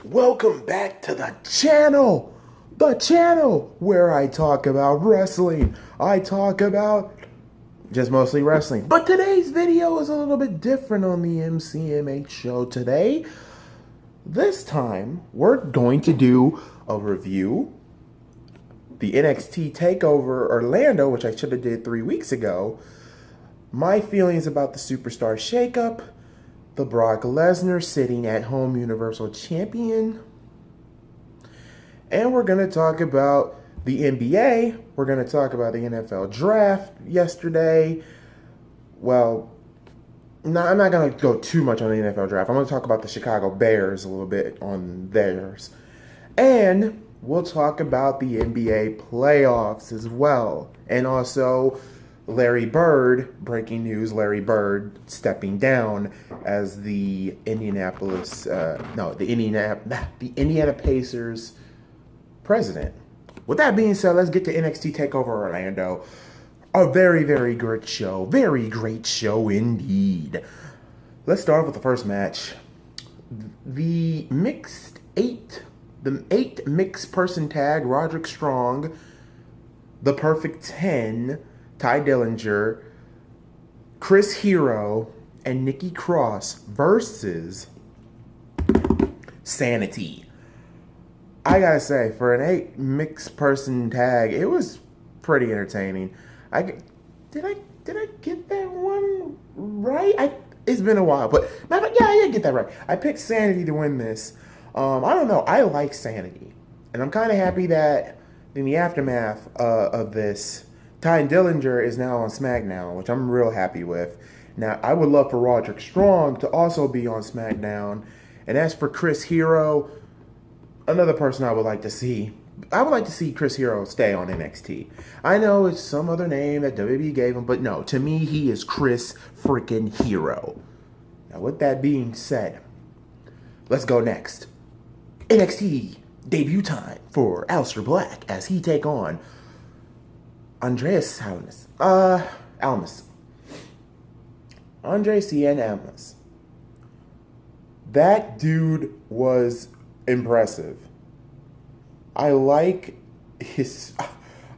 Welcome back to the channel where I talk about wrestling. I talk about just mostly wrestling. But today's video is a little bit different on the MCMH show today. This time, we're going to do a review. The NXT takeover Orlando, which I should have did 3 weeks ago. My feelings about the Superstar shakeup. The Brock Lesnar sitting at home Universal Champion. And we're going to talk about the NBA. We're going to talk about the NFL draft yesterday. Well, no, I'm not going to go too much on the NFL draft. I'm going to talk about the Chicago Bears a little bit on theirs. And we'll talk about the NBA playoffs as well. And also Larry Bird, breaking news, Larry Bird stepping down as the Indiana Pacers president. With that being said, let's get to NXT TakeOver Orlando. A very, very great show. Very great show indeed. Let's start with the first match. The eight mixed person tag, Roderick Strong, the Perfect 10, Ty Dillinger, Chris Hero, and Nikki Cross versus Sanity. I gotta say, for an 8 mixed person tag, it was pretty entertaining. Did I get that one right? It's been a while, but yeah, I did get that right. I picked Sanity to win this. I don't know. I like Sanity, and I'm kind of happy that in the aftermath of this, Ty Dillinger is now on SmackDown, which I'm real happy with. Now, I would love for Roderick Strong to also be on SmackDown. And as for Chris Hero, another person I would like to see. I would like to see Chris Hero stay on NXT. I know it's some other name that WWE gave him, but no, to me, he is Chris freaking Hero. Now, with that being said, let's go next. NXT debut time for Aleister Black as he take on Andreas Almas. Andre Cien Almas. That dude was impressive. I like his...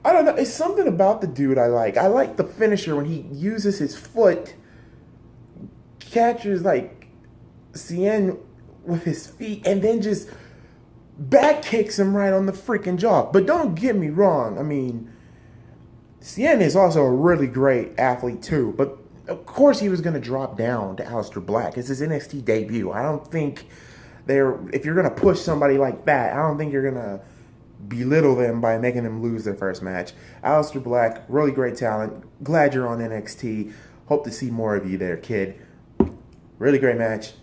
I don't know. It's something about the dude I like. I like the finisher when he uses his foot, catches like Cien with his feet, and then just back kicks him right on the freaking jaw. But don't get me wrong. I mean, Cien is also a really great athlete too, but of course he was going to drop down to Aleister Black. It's his NXT debut. I don't think if you're going to push somebody like that, I don't think you're going to belittle them by making them lose their first match. Aleister Black, really great talent. Glad you're on NXT. Hope to see more of you there, kid. Really great match.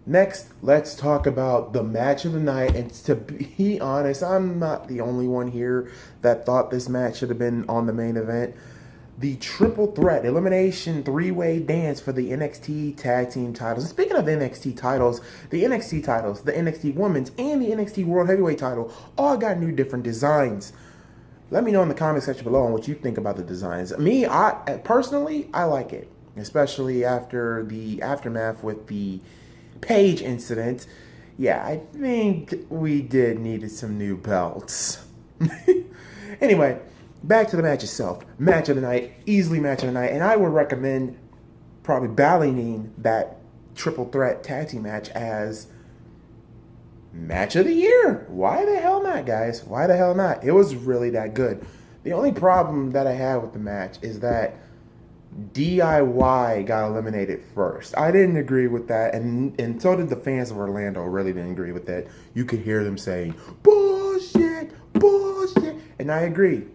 Next, let's talk about the match of the night. And to be honest, I'm not the only one here that thought this match should have been on the main event. The triple threat elimination three-way dance for the NXT tag team titles. And speaking of NXT titles, the NXT Women's, and the NXT World Heavyweight title all got new different designs. Let me know in the comment section below on what you think about the designs. Me, personally, I like it. Especially after the aftermath with the Paige incident. Yeah, I think we did need some new belts. Anyway, back to the match itself. Match of the night, easily match of the night, and I would recommend probably balloting that triple threat tag team match as match of the year. Why the hell not, guys? Why the hell not? It was really that good. The only problem that I had with the match is that DIY got eliminated first. I didn't agree with that, and so did the fans of Orlando. Really didn't agree with that. You could hear them saying, bullshit, bullshit. And I agree.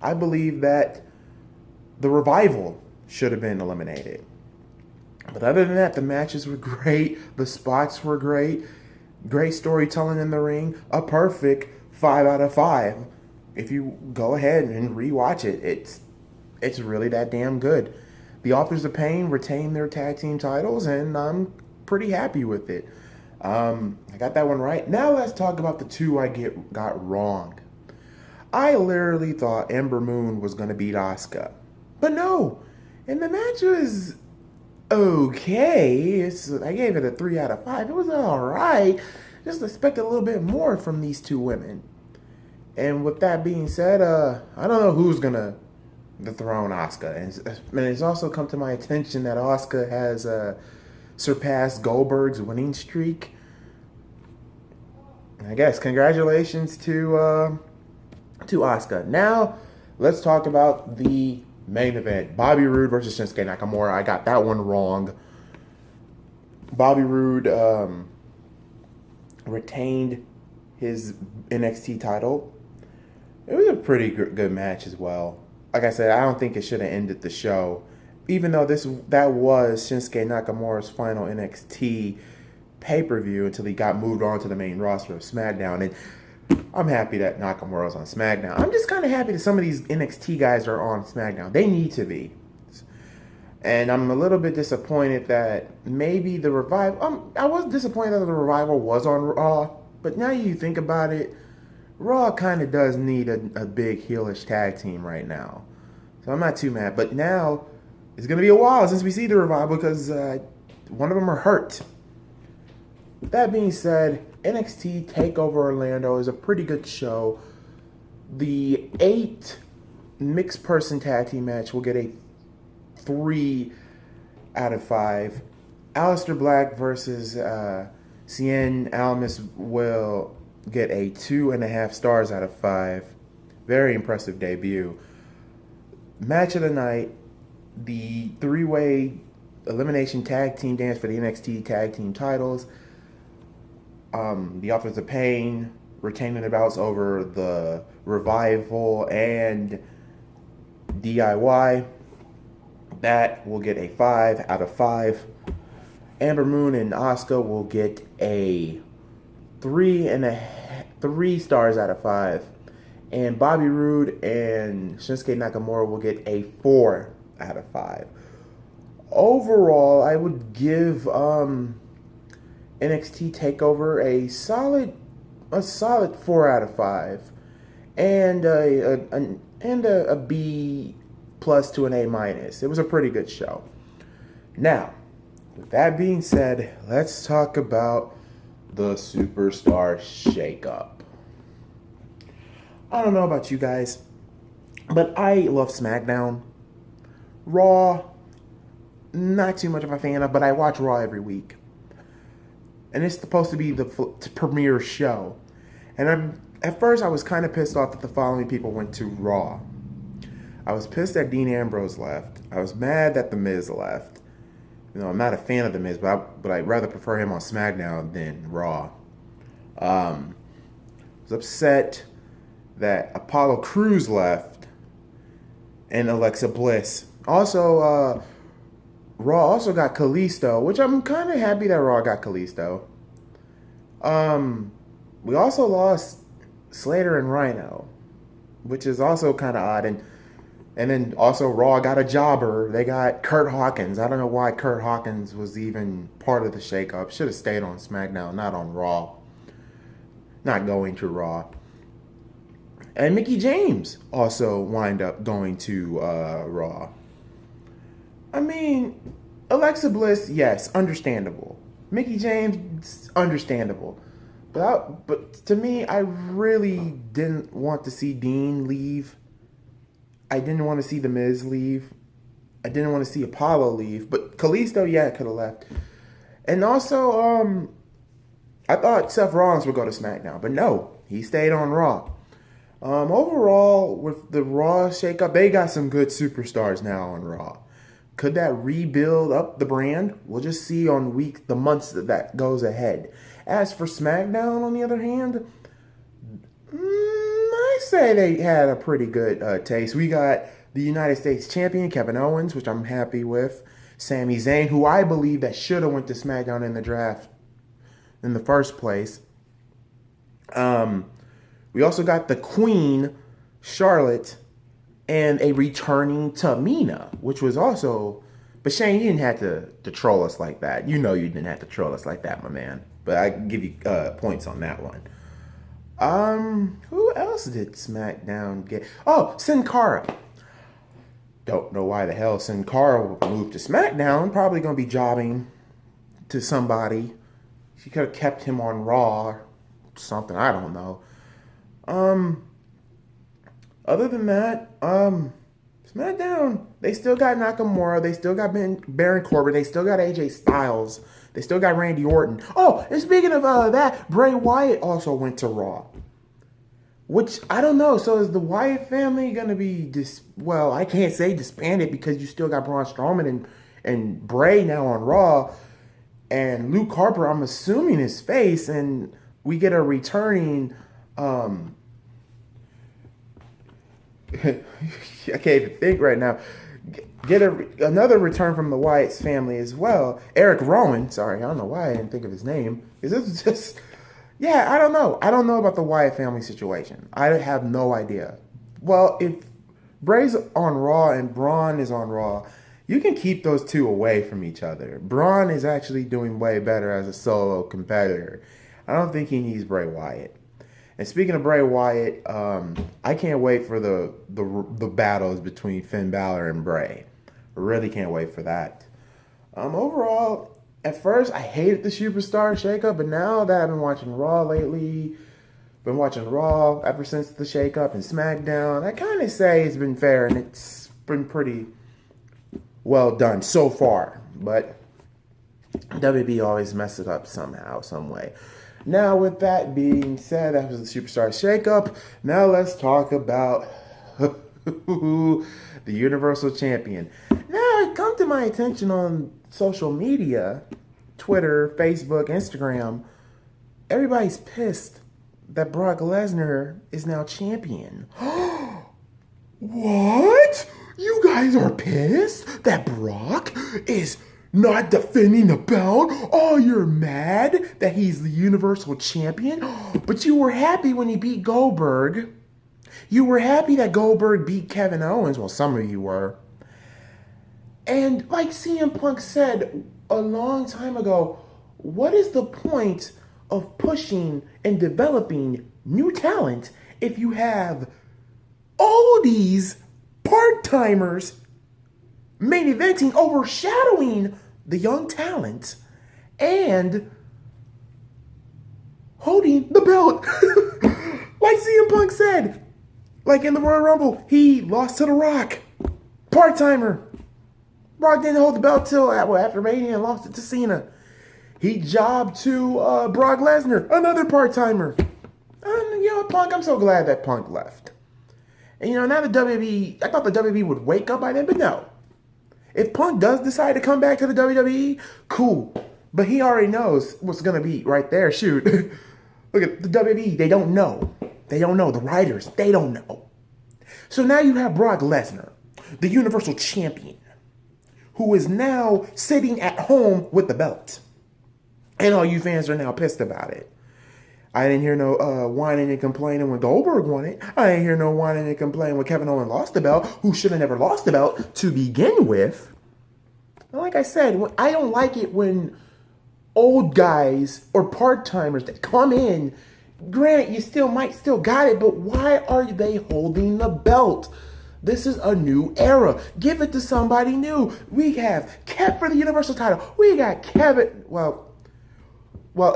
I believe that the Revival should have been eliminated. But other than that, the matches were great. The spots were great. Great storytelling in the ring. A perfect 5 out of 5. If you go ahead and rewatch it, it's really that damn good. The Authors of Pain retained their tag team titles, and I'm pretty happy with it. I got that one right. Now let's talk about the two I got wrong. I literally thought Ember Moon was going to beat Asuka. But no. And the match was okay. I gave it a 3 out of 5. It was alright. just expected a little bit more from these two women. And with that being said, I don't know who's gonna dethrone Asuka, and it's also come to my attention that Asuka has surpassed Goldberg's winning streak. I guess congratulations to Asuka. Now let's talk about the main event: Bobby Roode versus Shinsuke Nakamura. I got that one wrong. Bobby Roode retained his NXT title. It was a pretty good match as well. Like I said, I don't think it should have ended the show, even though that was Shinsuke Nakamura's final NXT pay-per-view until he got moved on to the main roster of SmackDown. And I'm happy that Nakamura's on SmackDown. I'm just kind of happy that some of these NXT guys are on SmackDown. They need to be. And I'm a little bit disappointed that maybe the Revival... I was disappointed that the Revival was on Raw, but now you think about it, Raw kind of does need a big heelish tag team right now. So I'm not too mad. But now, it's going to be a while since we see the Revival because one of them are hurt. With that being said, NXT TakeOver Orlando is a pretty good show. The 8 mixed person tag team match will get a 3 out of 5. Aleister Black versus Cien Almas will get a 2.5 stars out of 5. Very impressive debut. Match of the night, the 3-way elimination tag team dance for the NXT tag team titles. The Authors of Pain retaining the belts over the Revival and DIY. That will get a 5 out of 5. Amber Moon and Asuka will get a 3 stars out of 5. And Bobby Roode and Shinsuke Nakamura will get a 4 out of 5. Overall, I would give NXT TakeOver a solid 4 out of 5, and a B plus to an A minus. It was a pretty good show. Now, with that being said, let's talk about the Superstar Shakeup. I don't know about you guys, but I love SmackDown. Raw, not too much of a fan of, but I watch Raw every week. And it's supposed to be the premiere show. And at first I was kind of pissed off that the following people went to Raw. I was pissed that Dean Ambrose left. I was mad that The Miz left. You know, I'm not a fan of The Miz, but I'd rather prefer him on SmackDown than Raw. I was upset that Apollo Crews left and Alexa Bliss. Also, Raw also got Kalisto, which I'm kind of happy that Raw got Kalisto. We also lost Slater and Rhino, which is also kind of odd. And then also Raw got a jobber. They got Kurt Hawkins. I don't know why Kurt Hawkins was even part of the shakeup. Should have stayed on SmackDown, not on Raw. Not going to Raw. And Mickie James also wind up going to Raw. I mean, Alexa Bliss, yes, understandable. Mickie James, understandable. But to me, I really didn't want to see Dean leave. I didn't want to see The Miz leave. I didn't want to see Apollo leave. But Kalisto, yeah, could have left. And also, I thought Seth Rollins would go to SmackDown. But no, he stayed on Raw. Overall, with the Raw shakeup, they got some good superstars now on Raw. Could that rebuild up the brand? We'll just see on the months that goes ahead. As for SmackDown, on the other hand, I say they had a pretty good taste. We got the United States Champion, Kevin Owens, which I'm happy with. Sami Zayn, who I believe that should have went to SmackDown in the draft in the first place. We also got the Queen, Charlotte, and a returning Tamina, which was also... But Shane, you didn't have to troll us like that. You know you didn't have to troll us like that, my man. But I can give you points on that one. Who else did SmackDown get? Oh, Sin Cara. Don't know why the hell Sin Cara moved to SmackDown. Probably going to be jobbing to somebody. She could have kept him on Raw or something. I don't know. Other than that, SmackDown, they still got Nakamura. They still got Baron Corbin. They still got AJ Styles. They still got Randy Orton. Oh, and speaking of that, Bray Wyatt also went to Raw. Which, I don't know. So is the Wyatt family going to be well, I can't say disbanded because you still got Braun Strowman and Bray now on Raw. And Luke Harper, I'm assuming, is face. And we get a returning... I can't even think right now. Get another return from the Wyatt's family as well. Eric Rowan. Sorry, I don't know why I didn't think of his name. Is this just... Yeah, I don't know. I don't know about the Wyatt family situation. I have no idea. Well, if Bray's on Raw and Braun is on Raw, you can keep those two away from each other. Braun is actually doing way better as a solo competitor. I don't think he needs Bray Wyatt. And speaking of Bray Wyatt, I can't wait for the battles between Finn Balor and Bray. I really can't wait for that. Overall, at first I hated the Superstar shakeup, but now that I've been watching Raw lately, been watching Raw ever since the shakeup and SmackDown, I kind of say it's been fair and it's been pretty well done so far. But WB always messes it up somehow, some way. Now, with that being said, that was the Superstar shakeup. Now let's talk about the Universal Champion. Now, it come to my attention on social media, Twitter, Facebook, Instagram, everybody's pissed that Brock Lesnar is now champion. What? You guys are pissed that Brock is not defending the belt? Oh, you're mad that he's the Universal Champion? But you were happy when he beat Goldberg. You were happy that Goldberg beat Kevin Owens. Well, some of you were. And like CM Punk said a long time ago, what is the point of pushing and developing new talent if you have all these part-timers main eventing, overshadowing the young talent and holding the belt? Like CM Punk said, like in the Royal Rumble, he lost to The Rock. Part-timer. Brock didn't hold the belt till after Mania and lost it to Cena. He jobbed to Brock Lesnar, another part-timer. Punk, I'm so glad that Punk left. And now the WWE, I thought the WWE would wake up by then, but no. If Punk does decide to come back to the WWE, cool. But he already knows what's going to be right there. Shoot. Look at the WWE. They don't know. They don't know. The writers, they don't know. So now you have Brock Lesnar, the Universal Champion, who is now sitting at home with the belt. And all you fans are now pissed about it. I didn't hear no whining and complaining when Goldberg won it. I didn't hear no whining and complaining when Kevin Owens lost the belt, who should have never lost the belt to begin with. And like I said, I don't like it when old guys or part-timers that come in, granted, you might still got it, but why are they holding the belt? This is a new era. Give it to somebody new. We have Kev for the Universal title. We got Kevin, well,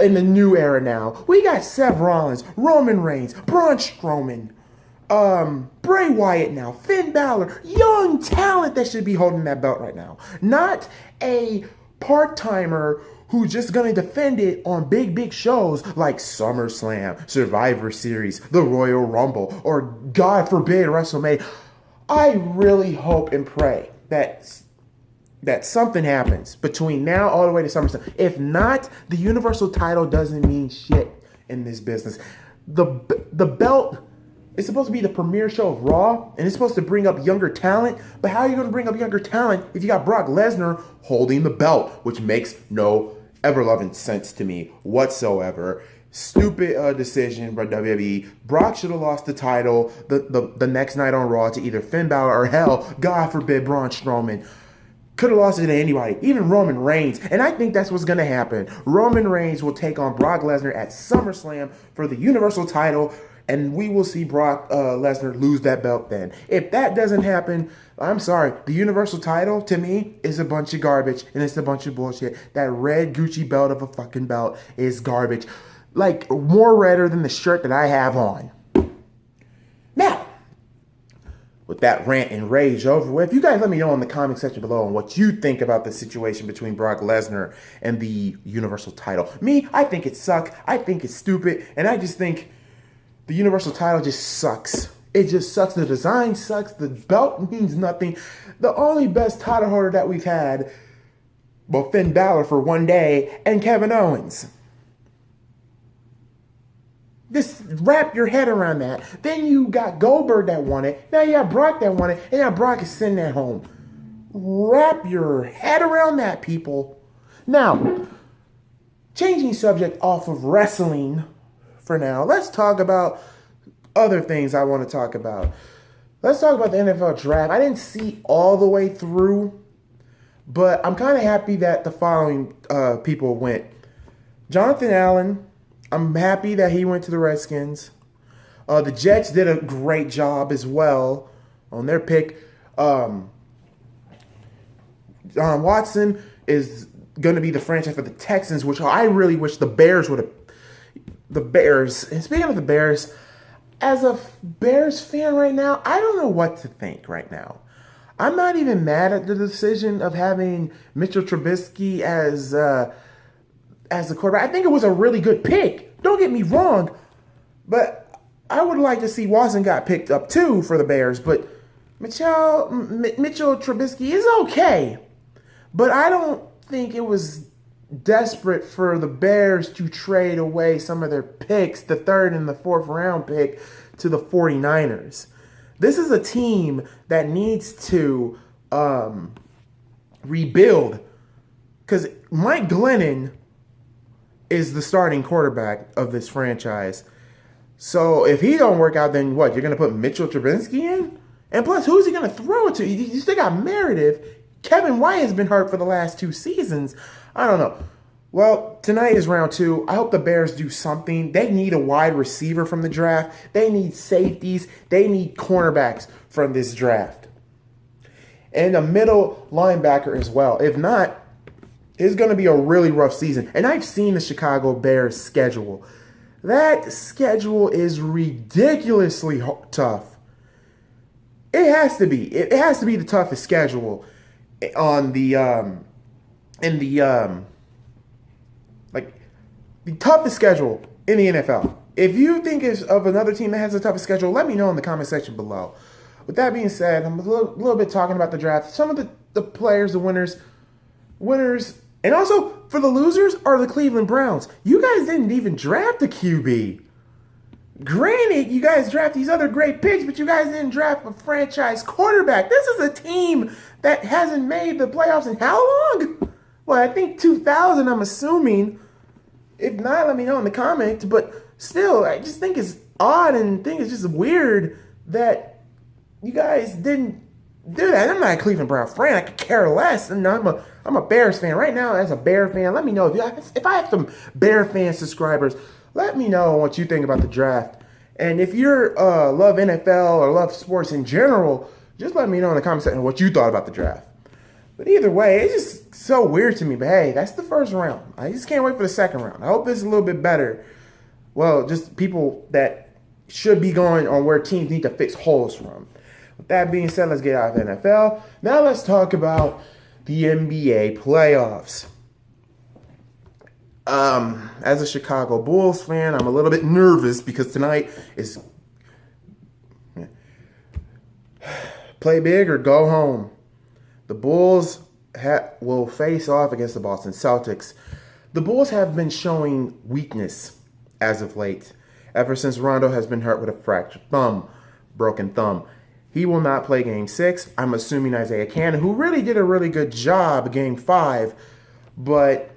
in the new era now, we got Seth Rollins, Roman Reigns, Braun Strowman, Bray Wyatt now, Finn Balor, young talent that should be holding that belt right now. Not a part-timer who's just going to defend it on big shows like SummerSlam, Survivor Series, the Royal Rumble, or God forbid, WrestleMania. I really hope and pray that something happens between now all the way to SummerSlam. If not, the Universal title doesn't mean shit in this business. The belt is supposed to be the premier show of Raw, and it's supposed to bring up younger talent. But how are you going to bring up younger talent if you got Brock Lesnar holding the belt, which makes no ever-loving sense to me whatsoever. Stupid decision by WWE. Brock should have lost the title the next night on Raw to either Finn Balor or hell, God forbid, Braun Strowman. Could have lost it to anybody, even Roman Reigns. And I think that's what's going to happen. Roman Reigns will take on Brock Lesnar at SummerSlam for the Universal title. And we will see Brock Lesnar lose that belt then. If that doesn't happen, I'm sorry. The Universal title, to me, is a bunch of garbage. And it's a bunch of bullshit. That red Gucci belt of a fucking belt is garbage. Like, more redder than the shirt that I have on. Now, with that rant and rage over with, you guys let me know in the comment section below on what you think about the situation between Brock Lesnar and the Universal title. Me, I think it sucks. I think it's stupid. And I just think the Universal title just sucks. It just sucks. The design sucks. The belt means nothing. The only best title holder that we've had, well, Finn Balor for one day and Kevin Owens. Just wrap your head around that. Then you got Goldberg that won it. Now you got Brock that won it. And now Brock is sitting at home. Wrap your head around that, people. Now, changing subject off of wrestling for now, let's talk about other things I want to talk about. Let's talk about the NFL draft. I didn't see all the way through, but I'm kind of happy that the following people went. Jonathan Allen, I'm happy that he went to the Redskins. The Jets did a great job as well on their pick. Watson is going to be the franchise for the Texans, which I really wish the Bears would have. The Bears. And speaking of the Bears, as a Bears fan right now, I don't know what to think right now. I'm not even mad at the decision of having Mitchell Trubisky as the quarterback. I think it was a really good pick. Don't get me wrong, but I would like to see Watson got picked up too for the Bears. But Mitchell Trubisky is okay, but I don't think it was desperate for the Bears to trade away some of their picks, the 3rd and the 4th round pick, to the 49ers. This is a team that needs to rebuild, because Mike Glennon is the starting quarterback of this franchise. So if he don't work out, then what? You're going to put Mitchell Trubisky in? And plus, who's he going to throw it to? You still got Meredith. Kevin White has been hurt for the last 2 seasons. I don't know. Well, tonight is round 2. I hope the Bears do something. They need a wide receiver from the draft. They need safeties. They need cornerbacks from this draft. And a middle linebacker as well. If not, it's going to be a really rough season. And I've seen the Chicago Bears schedule. That schedule is ridiculously tough. It has to be. It has to be the toughest schedule on the the toughest schedule in the NFL. If you think of another team that has the toughest schedule, let me know in the comment section below. With that being said, I'm a little bit talking about the draft. Some of the players, the winners, and also for the losers are the Cleveland Browns. You guys didn't even draft a QB. Granted, you guys draft these other great picks, but you guys didn't draft a franchise quarterback. This is a team that hasn't made the playoffs in how long? Well, I think 2000, I'm assuming. If not, let me know in the comments. But still, I just think it's odd and think it's just weird that you guys didn't do that. I'm not a Cleveland Brown fan. I could care less. And I'm a Bears fan. Right now, as a Bear fan, let me know. If I have some Bear fan subscribers, let me know what you think about the draft. And if you're love NFL or love sports in general, just let me know in the comment section what you thought about the draft. But either way, it's just so weird to me. But hey, that's the first round. I just can't wait for the second round. I hope it's a little bit better. Well, just people that should be going on where teams need to fix holes from. With that being said, let's get out of NFL. Now let's talk about the NBA playoffs. As a Chicago Bulls fan, I'm a little bit nervous because tonight is play big or go home. The Bulls will face off against the Boston Celtics. The Bulls have been showing weakness as of late, ever since Rondo has been hurt with a fractured thumb, broken thumb. He will not play Game 6. I'm assuming Isaiah Cannon, who really did a really good job Game 5, but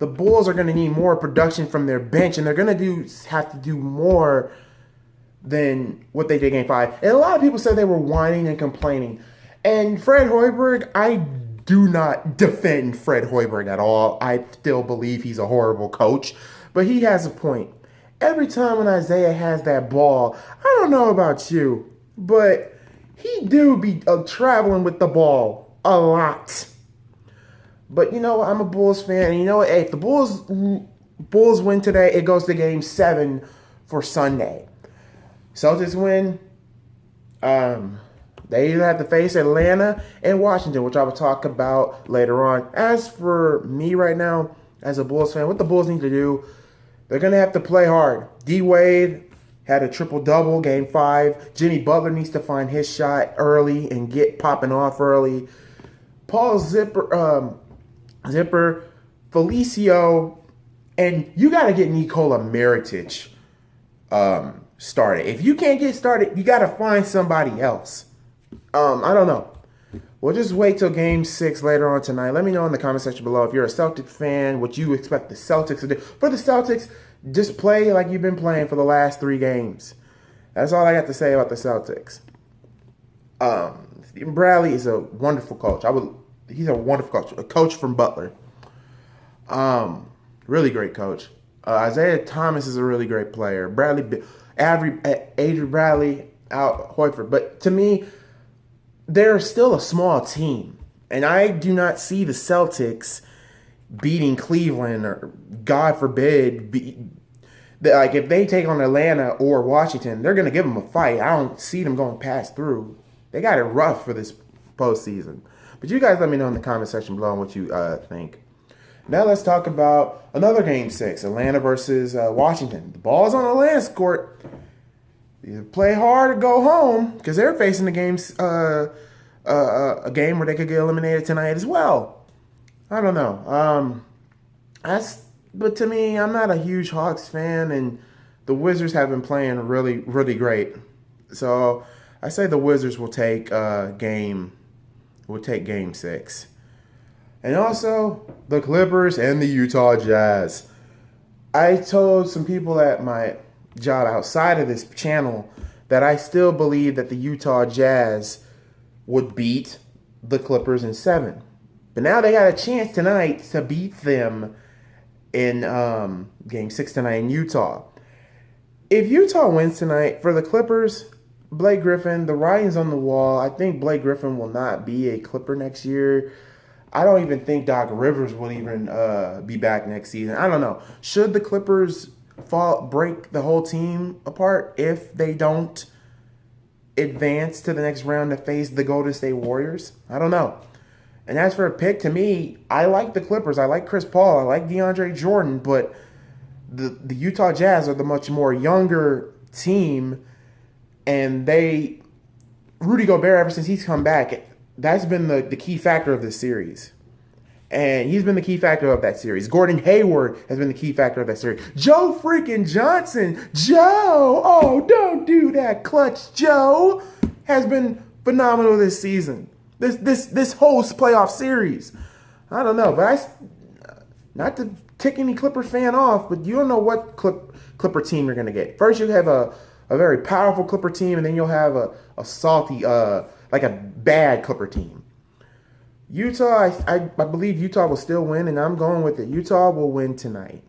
the Bulls are going to need more production from their bench, and they're going to have to do more than what they did Game 5. And a lot of people said they were whining and complaining. And Fred Hoiberg, I do not defend Fred Hoiberg at all. I still believe he's a horrible coach, but he has a point. every time when Isaiah has that ball, I don't know about you, but he do be traveling with the ball a lot. But you know what? I'm a Bulls fan, and you know what? Hey, if the Bulls win today, it goes to Game 7 for Sunday. Celtics win. They either have to face Atlanta and Washington, which I will talk about later on. As for me right now, as a Bulls fan, what the Bulls need to do, they're going to have to play hard. D-Wade had a triple-double, Game 5. Jimmy Butler needs to find his shot early and get popping off early. Paul Zipper, Felicio, and you got to get Nikola Mirotic started. If you can't get started, you got to find somebody else. I don't know. We'll just wait till Game 6 later on tonight. Let me know in the comment section below if you're a Celtic fan, what you expect the Celtics to do. For the Celtics, just play like you've been playing for the last 3 games. That's all I got to say about the Celtics. Stephen Bradley is a wonderful coach. He's a wonderful coach. A coach from Butler. Really great coach. Isaiah Thomas is a really great player. Adrian Bradley, Al Horford. But to me, they're still a small team. And I do not see the Celtics beating Cleveland or, God forbid, like if they take on Atlanta or Washington, they're going to give them a fight. I don't see them going past through. They got it rough for this postseason. But you guys let me know in the comment section below what you think. Now let's talk about another Game 6, Atlanta versus Washington. The ball's on Atlanta's court. Either play hard or go home because they're facing a game where they could get eliminated tonight as well. I don't know. But to me, I'm not a huge Hawks fan, and the Wizards have been playing really, really great. So I say the Wizards will take Game 6. And also, the Clippers and the Utah Jazz. I told some people at my job outside of this channel that I still believe that the Utah Jazz would beat the Clippers in 7. But now they got a chance tonight to beat them in Game 6 tonight in Utah. If Utah wins tonight, for the Clippers, Blake Griffin, the writing's on the wall. I think Blake Griffin will not be a Clipper next year. I don't even think Doc Rivers will even be back next season. I don't know. Should the Clippers break the whole team apart if they don't advance to the next round to face the Golden State Warriors? I don't know. And as for a pick, to me, I like the Clippers. I like Chris Paul. I like DeAndre Jordan. But the Utah Jazz are the much more younger team. And Rudy Gobert, ever since he's come back, that's been the key factor of this series. And he's been the key factor of that series. Gordon Hayward has been the key factor of that series. Joe freaking Johnson. Joe! Oh, don't do that, clutch Joe. Has been phenomenal this season. This whole playoff series. I don't know, but not to tick any Clipper fan off, but you don't know what Clipper team you're going to get. First, you have a very powerful Clipper team, and then you'll have a salty, like a bad Clipper team. Utah, I believe Utah will still win, and I'm going with it. Utah will win tonight.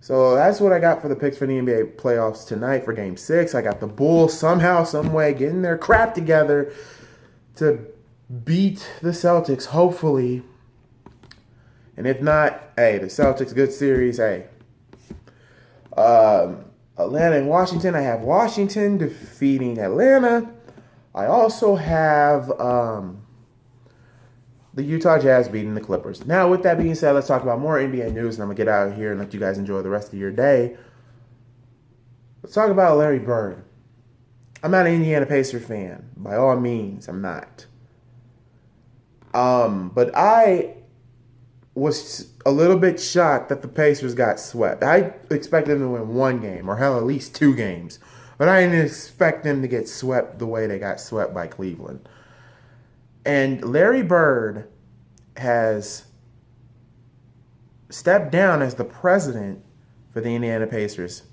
So that's what I got for the picks for the NBA playoffs tonight for Game 6. I got the Bulls somehow, some way, getting their crap together to beat the Celtics, hopefully. And if not, hey, the Celtics, good series, hey. Atlanta and Washington. I have Washington defeating Atlanta. I also have the Utah Jazz beating the Clippers. Now, with that being said, let's talk about more NBA news, and I'm going to get out of here and let you guys enjoy the rest of your day. Let's talk about Larry Bird. I'm not an Indiana Pacers fan. By all means, I'm not. But I was a little bit shocked that the Pacers got swept. I expected them to win 1 game, or hell, at least 2 games. But I didn't expect them to get swept the way they got swept by Cleveland. And Larry Bird has stepped down as the president for the Indiana Pacers.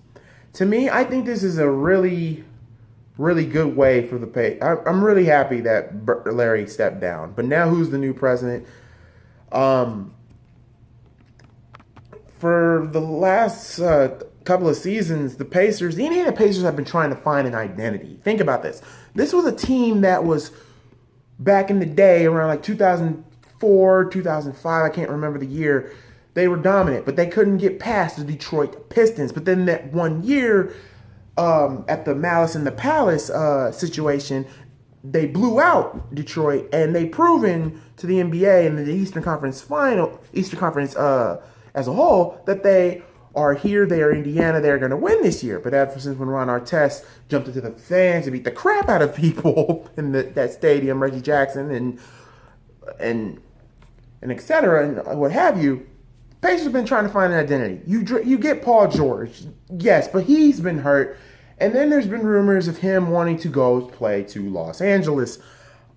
To me, I think this is a really, really good way for the Pacers. I'm really happy that Larry stepped down. But now who's the new president? For the last couple of seasons, the Indiana Pacers have been trying to find an identity. Think about this. This was a team that was back in the day around like 2004, 2005. I can't remember the year. They were dominant, but they couldn't get past the Detroit Pistons. But then that one year at the Malice in the Palace situation, they blew out Detroit, and they proven to the NBA and the Eastern Conference as a whole that they are here, they are Indiana, they're going to win this year. But ever since when Ron Artest jumped into the fans and beat the crap out of people in that stadium, Reggie Jackson and et cetera, and what have you, Pacers have been trying to find an identity. You get Paul George, yes, but he's been hurt. And then there's been rumors of him wanting to go play to Los Angeles.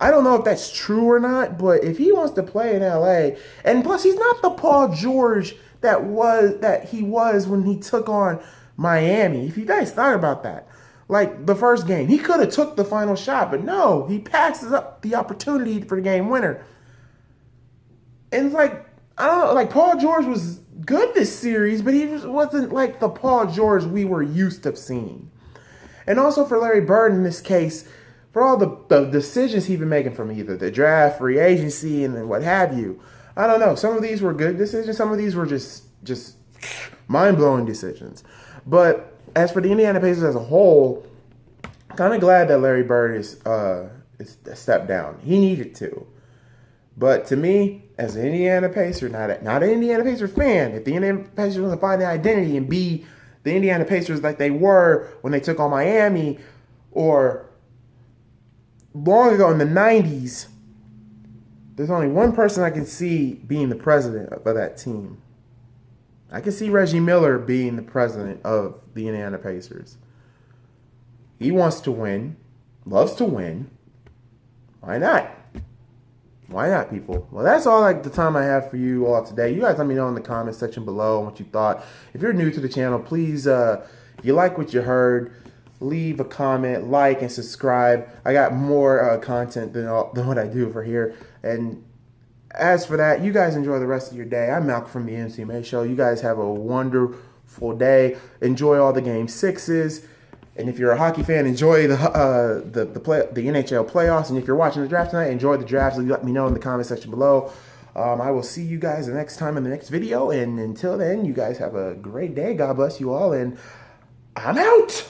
I don't know if that's true or not, but if he wants to play in LA, and plus he's not the Paul George that he was when he took on Miami. If you guys thought about that, like the first game, he could have took the final shot, but no, he passes up the opportunity for the game winner. And it's like, I don't know, like Paul George was good this series, but he wasn't like the Paul George we were used to seeing. And also for Larry Bird in this case, for all the decisions he's been making from either the draft, free agency, and then what have you. I don't know. Some of these were good decisions. Some of these were just mind-blowing decisions. But as for the Indiana Pacers as a whole, kind of glad that Larry Bird is stepped down. He needed to. But to me, as an Indiana Pacer, not an Indiana Pacers fan, if the Indiana Pacers want to find their identity and be the Indiana Pacers like they were when they took on Miami or long ago in the 90s, there's only one person I can see being the president of that team. I can see Reggie Miller being the president of the Indiana Pacers. He wants to win, loves to win. Why not? Why not, people? Well, that's all like the time I have for you all today. You guys let me know in the comment section below what you thought. If you're new to the channel, please, if you like what you heard, leave a comment, like, and subscribe. I got more content than what I do for here. And as for that, you guys enjoy the rest of your day. I'm Malcolm from the MCMA Show. You guys have a wonderful day. Enjoy all the Game 6s. And if you're a hockey fan, enjoy the NHL playoffs. And if you're watching the draft tonight, enjoy the draft. So let me know in the comment section below. I will see you guys the next time in the next video. And until then, you guys have a great day. God bless you all. And I'm out.